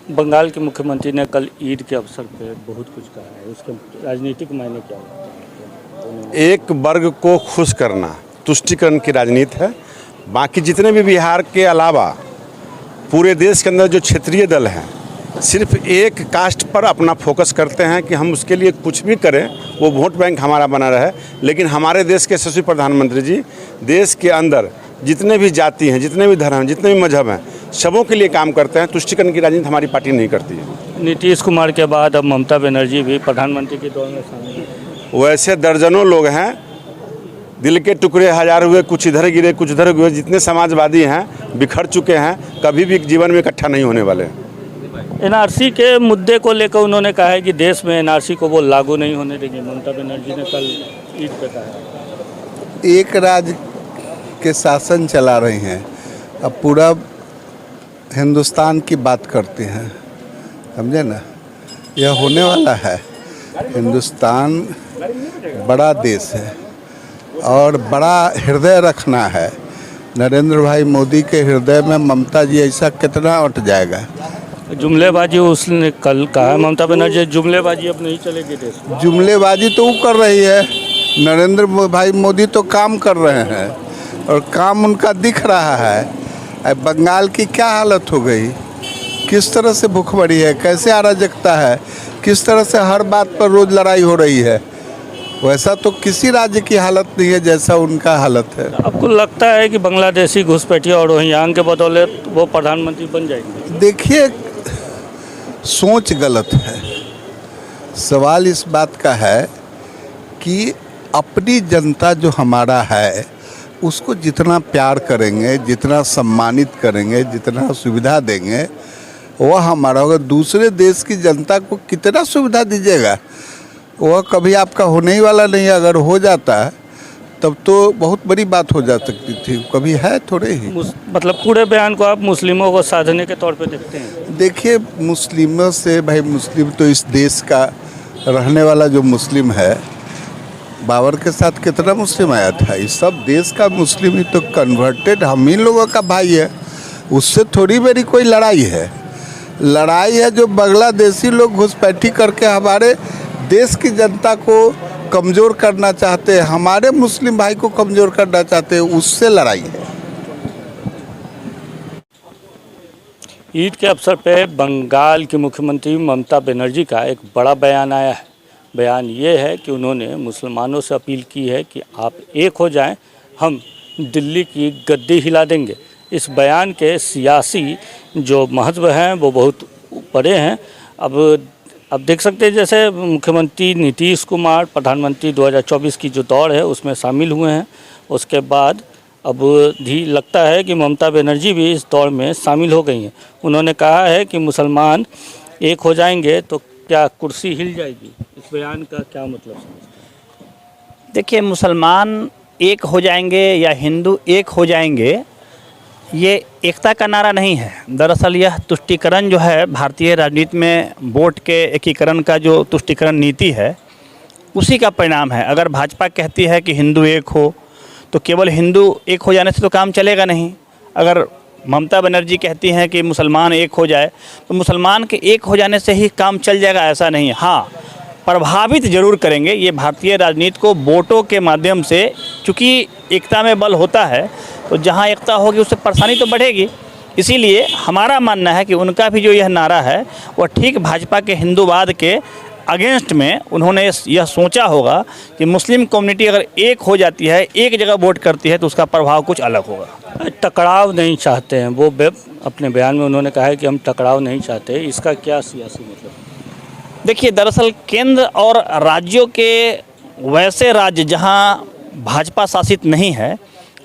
बंगाल के मुख्यमंत्री ने कल ईद के अवसर पे बहुत कुछ कहा है, उसके राजनीतिक मायने क्या है? एक वर्ग को खुश करना तुष्टीकरण की राजनीति है। बाकी जितने भी बिहार के अलावा पूरे देश के अंदर जो क्षेत्रीय दल हैं सिर्फ एक कास्ट पर अपना फोकस करते हैं कि हम उसके लिए कुछ भी करें, वो वोट बैंक हमारा बना रहे। लेकिन हमारे देश के यशस्वी प्रधानमंत्री जी देश के अंदर जितने भी जाति हैं, जितने भी धर्म हैं, जितने भी मजहब हैं, सबों के लिए काम करते हैं। तुष्टीकरण की राजनीति हमारी पार्टी नहीं करती है। नीतीश कुमार के बाद अब ममता बनर्जी भी प्रधानमंत्री के दौर में शामिल हैं। वैसे दर्जनों लोग हैं, दिल के टुकड़े हजार हुए, कुछ इधर गिरे कुछ उधर हुए। जितने समाजवादी हैं बिखर चुके हैं, कभी भी जीवन में इकट्ठा नहीं होने वाले। एनआरसी के मुद्दे को लेकर उन्होंने कहा है कि देश में एनआरसी को वो लागू नहीं होने देंगे। ममता बनर्जी ने कल ईद पे कहा एक राज्य के शासन चला रही हैं, अब पूरा हिंदुस्तान की बात करते हैं, समझे ना। यह होने वाला है। हिंदुस्तान बड़ा देश है और बड़ा हृदय रखना है। नरेंद्र भाई मोदी के हृदय में ममता जी ऐसा कितना उठ जाएगा। जुमलेबाजी उसने कल कहा, ममता बनर्जी जुमलेबाजी अब नहीं चलेगी देश में। जुमलेबाजी तो वो कर रही है, नरेंद्र भाई मोदी तो काम कर रहे हैं और काम उनका दिख रहा है। अब बंगाल की क्या हालत हो गई, किस तरह से भूखमरी है, कैसे अराजकता है, किस तरह से हर बात पर रोज़ लड़ाई हो रही है। वैसा तो किसी राज्य की हालत नहीं है जैसा उनका हालत है। आपको लगता है कि बांग्लादेशी घुसपैठिया और रोहिंग्या के बदौलत वो प्रधानमंत्री बन जाएंगे? देखिए, सोच गलत है। सवाल इस बात का है कि अपनी जनता जो हमारा है उसको जितना प्यार करेंगे, जितना सम्मानित करेंगे, जितना सुविधा देंगे वह हमारा होगा। दूसरे देश की जनता को कितना सुविधा दीजिएगा, वह कभी आपका होने ही वाला नहीं है। अगर हो जाता है तब तो बहुत बड़ी बात हो जा सकती थी, कभी है थोड़े ही। मतलब पूरे बयान को आप मुस्लिमों को साधने के तौर पे देखते हैं? देखिए, मुस्लिमों से भाई, मुस्लिम तो इस देश का रहने वाला जो मुस्लिम है, बाबर के साथ कितना मुस्लिम आया था, इस सब देश का मुस्लिम ही तो कन्वर्टेड हम ही लोगों का भाई है। उससे थोड़ी मेरी कोई लड़ाई है। लड़ाई है जो बांग्लादेशी लोग घुसपैठी करके हमारे देश की जनता को कमज़ोर करना चाहते हैं, हमारे मुस्लिम भाई को कमज़ोर करना चाहते हैं, उससे लड़ाई है। ईद के अवसर पर बंगाल की मुख्यमंत्री ममता बनर्जी का एक बड़ा बयान आया है। बयान ये है कि उन्होंने मुसलमानों से अपील की है कि आप एक हो जाएं, हम दिल्ली की गद्दी हिला देंगे। इस बयान के सियासी जो महत्व हैं वो बहुत बड़े हैं। अब देख सकते हैं जैसे मुख्यमंत्री नीतीश कुमार प्रधानमंत्री 2024 की जो दौड़ है उसमें शामिल हुए हैं, उसके बाद अब भी लगता है कि ममता बनर्जी भी इस दौड़ में शामिल हो गई हैं। उन्होंने कहा है कि मुसलमान एक हो जाएंगे तो क्या कुर्सी हिल जाएगी। इस बयान का क्या मतलब समझते? देखिए, मुसलमान एक हो जाएंगे या हिंदू एक हो जाएंगे, ये एकता का नारा नहीं है। दरअसल यह तुष्टीकरण जो है, भारतीय राजनीति में वोट के एकीकरण का जो तुष्टीकरण नीति है उसी का परिणाम है। अगर भाजपा कहती है कि हिंदू एक हो तो केवल हिंदू एक हो जाने से तो काम चलेगा नहीं। अगर ममता बनर्जी कहती हैं कि मुसलमान एक हो जाए तो मुसलमान के एक हो जाने से ही काम चल जाएगा, ऐसा नहीं है। हाँ, प्रभावित जरूर करेंगे ये भारतीय राजनीति को वोटों के माध्यम से, चूँकि एकता में बल होता है तो जहाँ एकता होगी उससे परेशानी तो बढ़ेगी। इसीलिए हमारा मानना है कि उनका भी जो यह नारा है वह ठीक भाजपा के हिंदूवाद के अगेंस्ट में उन्होंने यह सोचा होगा कि मुस्लिम कम्युनिटी अगर एक हो जाती है, एक जगह वोट करती है तो उसका प्रभाव कुछ अलग होगा। टकराव नहीं चाहते हैं वो, अपने बयान में उन्होंने कहा है कि हम टकराव नहीं चाहते। इसका क्या सियासी मतलब? देखिए, दरअसल केंद्र और राज्यों के वैसे राज्य जहां भाजपा शासित नहीं है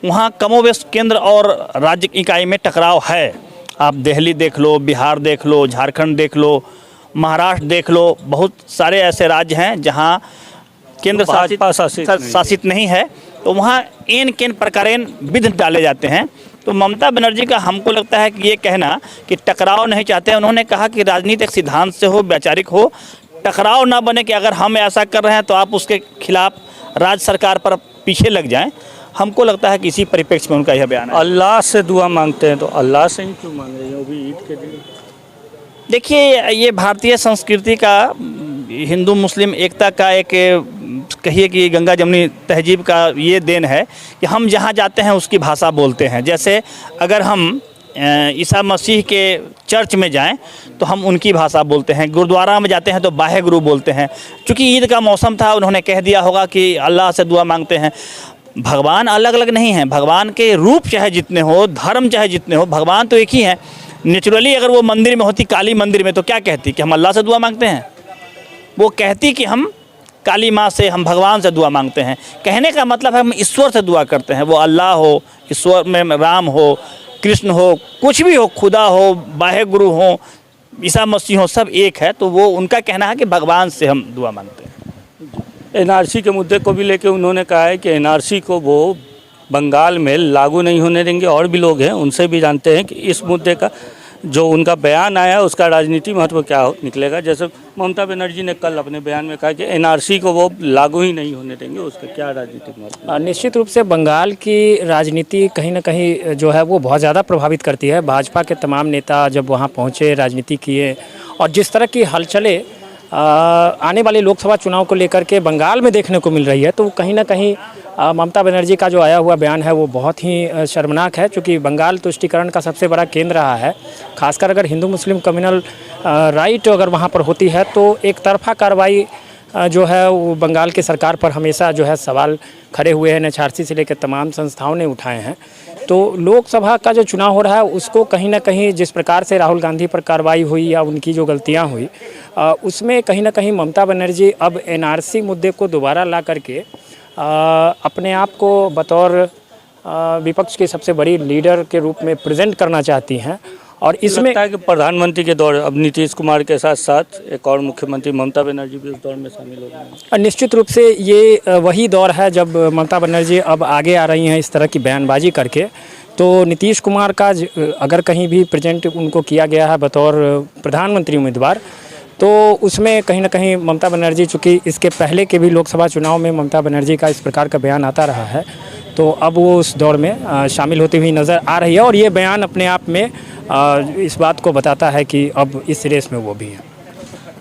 वहां कमोबेश केंद्र और राज्य इकाई में टकराव है। आप दिल्ली देख लो, बिहार देख लो, झारखंड देख लो, महाराष्ट्र देख लो, बहुत सारे ऐसे राज्य हैं जहां केंद्र शासित नहीं है, तो वहाँ एन केन प्रकारेण विध डाले जाते हैं। तो ममता बनर्जी का हमको लगता है कि ये कहना कि टकराव नहीं चाहते हैं, उन्होंने कहा कि राजनीति एक सिद्धांत से हो, वैचारिक हो, टकराव ना बने कि अगर हम ऐसा कर रहे हैं तो आप उसके खिलाफ राज्य सरकार पर पीछे लग जाएं। हमको लगता है कि इसी परिप्रेक्ष्य में उनका यह बयान है। अल्लाह से दुआ मांगते हैं तो अल्लाह से ही क्यों मांग रहे हैं वो भी ईद के दिन? देखिए, ये भारतीय संस्कृति का, हिंदू मुस्लिम एकता का एक, कहिए कि गंगा जमुनी तहजीब का ये देन है कि हम जहाँ जाते हैं उसकी भाषा बोलते हैं। जैसे अगर हम ईसा मसीह के चर्च में जाएं तो हम उनकी भाषा बोलते हैं, गुरुद्वारा में जाते हैं तो वाहे गुरु बोलते हैं। चूँकि ईद का मौसम था, उन्होंने कह दिया होगा कि अल्लाह से दुआ मांगते हैं। भगवान अलग अलग नहीं हैं, भगवान के रूप चाहे जितने हो, धर्म चाहे जितने हो, भगवान तो एक ही है। नेचुरली अगर वो मंदिर में होती, काली मंदिर में, तो क्या कहती कि हम अल्लाह से दुआ मांगते हैं? वो कहती कि हम काली माँ से, हम भगवान से दुआ मांगते हैं। कहने का मतलब है हम ईश्वर से दुआ करते हैं। वो अल्लाह हो, ईश्वर में राम हो, कृष्ण हो, कुछ भी हो, खुदा हो, वाहे गुरु हो, ईसा मसीह हो, सब एक है। तो वो उनका कहना है कि भगवान से हम दुआ मांगते हैं। एनआरसी के मुद्दे को भी लेके उन्होंने कहा है कि एनआरसी को वो बंगाल में लागू नहीं होने देंगे। और भी लोग हैं, उनसे भी जानते हैं कि इस मुद्दे का जो उनका बयान आया है उसका राजनीतिक महत्व क्या निकलेगा। जैसे ममता बनर्जी ने कल अपने बयान में कहा कि एनआरसी को वो लागू ही नहीं होने देंगे, उसका क्या राजनीतिक महत्व? निश्चित रूप से बंगाल की राजनीति कहीं ना कहीं जो है वो बहुत ज़्यादा प्रभावित करती है। भाजपा के तमाम नेता जब वहाँ पहुँचे, राजनीति किए, और जिस तरह की हलचलें आने वाले लोकसभा चुनाव को लेकर के बंगाल में देखने को मिल रही है, तो कहीं ना कहीं ममता बनर्जी का जो आया हुआ बयान है वो बहुत ही शर्मनाक है। क्योंकि बंगाल तुष्टीकरण का सबसे बड़ा केंद्र रहा है। खासकर अगर हिंदू मुस्लिम कम्युनल राइट अगर वहाँ पर होती है तो एक तरफा कार्रवाई जो है वो बंगाल की सरकार पर हमेशा जो है सवाल खड़े हुए हैं। एनएचआरसी से लेकर तमाम संस्थाओं ने उठाए हैं। तो लोकसभा का जो चुनाव हो रहा है उसको कहीं ना कहीं जिस प्रकार से राहुल गांधी पर कार्रवाई हुई या उनकी जो गलतियां हुई, उसमें कहीं ना कहीं ममता बनर्जी अब एनआरसी मुद्दे को दोबारा ला करके अपने आप को बतौर विपक्ष की सबसे बड़ी लीडर के रूप में प्रेजेंट करना चाहती हैं। और इसमें लगता है कि प्रधानमंत्री के दौर, अब नीतीश कुमार के साथ साथ एक और मुख्यमंत्री ममता बनर्जी भी उस दौर में शामिल हो गए हैं। निश्चित रूप से ये वही दौर है जब ममता बनर्जी अब आगे आ रही हैं इस तरह की बयानबाजी करके। तो नीतीश कुमार का अगर कहीं भी प्रेजेंट उनको किया गया है बतौर प्रधानमंत्री उम्मीदवार, तो उसमें कहीं ना कहीं ममता बनर्जी, चूँकि इसके पहले के भी लोकसभा चुनाव में ममता बनर्जी का इस प्रकार का बयान आता रहा है, तो अब वो उस दौर में शामिल होती हुई नज़र आ रही है। और ये बयान अपने आप में इस बात को बताता है कि अब इस रेस में वो भी है।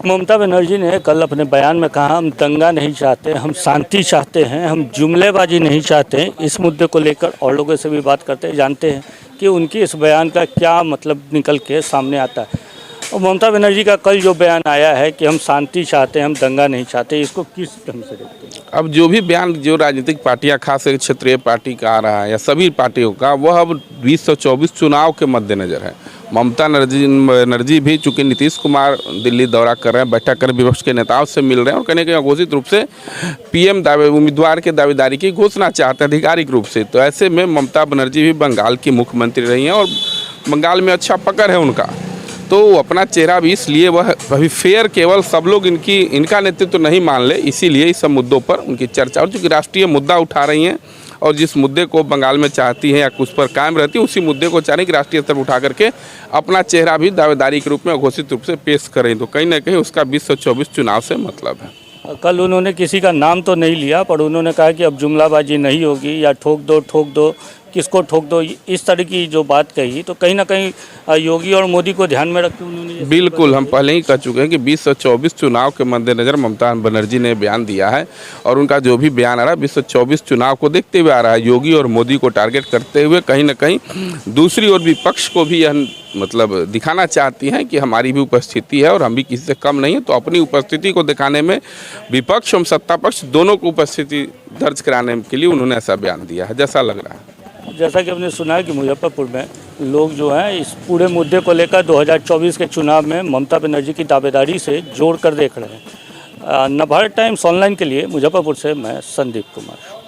ममता बनर्जी ने कल अपने बयान में कहा, हम दंगा नहीं चाहते, हम शांति चाहते हैं, हम जुमलेबाजी नहीं चाहते। इस मुद्दे को लेकर और लोगों से भी बात करते हैं, जानते हैं कि उनकी इस बयान का क्या मतलब निकल के सामने आता है। और ममता बनर्जी का कल जो बयान आया है कि हम शांति चाहते हैं, हम दंगा नहीं चाहते, इसको किस ढंग से देखते हैं? अब जो भी बयान जो राजनीतिक पार्टियां, खास करके क्षेत्रीय पार्टी का आ रहा है या सभी पार्टियों का, वह अब 2024 चुनाव के मद्देनज़र है। ममता बनर्जी भी चूँकि नीतीश कुमार दिल्ली दौरा कर रहे हैं, बैठक कर विपक्ष के नेताओं से मिल रहे हैं और कहीं ना कहीं अघोषित रूप से पीएम उम्मीदवार के दावेदारी की घोषणा चाहते हैं आधिकारिक रूप से। तो ऐसे में ममता बनर्जी भी बंगाल की मुख्यमंत्री रही हैं और बंगाल में अच्छा पकड़ है उनका, तो अपना चेहरा भी इसलिए वह अभी फेयर, केवल सब लोग इनका नेतृत्व तो नहीं मान ले, इसीलिए इस सब मुद्दों पर उनकी चर्चा, और चूँकि राष्ट्रीय मुद्दा उठा रही हैं और जिस मुद्दे को बंगाल में चाहती हैं या उस पर कायम रहती है, उसी मुद्दे को चाह रही कि राष्ट्रीय स्तर पर उठा करके अपना चेहरा भी दावेदारी के रूप में घोषित रूप से पेश करें। तो कहीं ना कहीं उसका 2024 चुनाव से मतलब है। कल उन्होंने किसी का नाम तो नहीं लिया, पर उन्होंने कहा कि अब जुमलाबाजी नहीं होगी या ठोक दो, किसको ठोक दो, इस तरह की जो बात कही। तो कहीं ना कहीं योगी और मोदी को ध्यान में रखते उन्होंने, बिल्कुल हम पहले ही कह चुके हैं कि 2024 चुनाव के मद्देनज़र ममता बनर्जी ने बयान दिया है और उनका जो भी बयान आ रहा है 2024 चुनाव को देखते हुए आ रहा है। योगी और मोदी को टारगेट करते हुए कहीं ना कहीं दूसरी ओर विपक्ष को भी यह मतलब दिखाना चाहती हैं कि हमारी भी उपस्थिति है और हम भी किसी से कम नहीं है। तो अपनी उपस्थिति को दिखाने में विपक्ष और सत्ता पक्ष दोनों को उपस्थिति दर्ज कराने के लिए उन्होंने ऐसा बयान दिया है, जैसा लग रहा है। जैसा कि हमने सुना है कि मुजफ्फरपुर में लोग जो हैं इस पूरे मुद्दे को लेकर 2024 के चुनाव में ममता बनर्जी की दावेदारी से जोड़ कर देख रहे हैं। नवभारत टाइम्स ऑनलाइन के लिए मुजफ्फरपुर से मैं संदीप कुमार।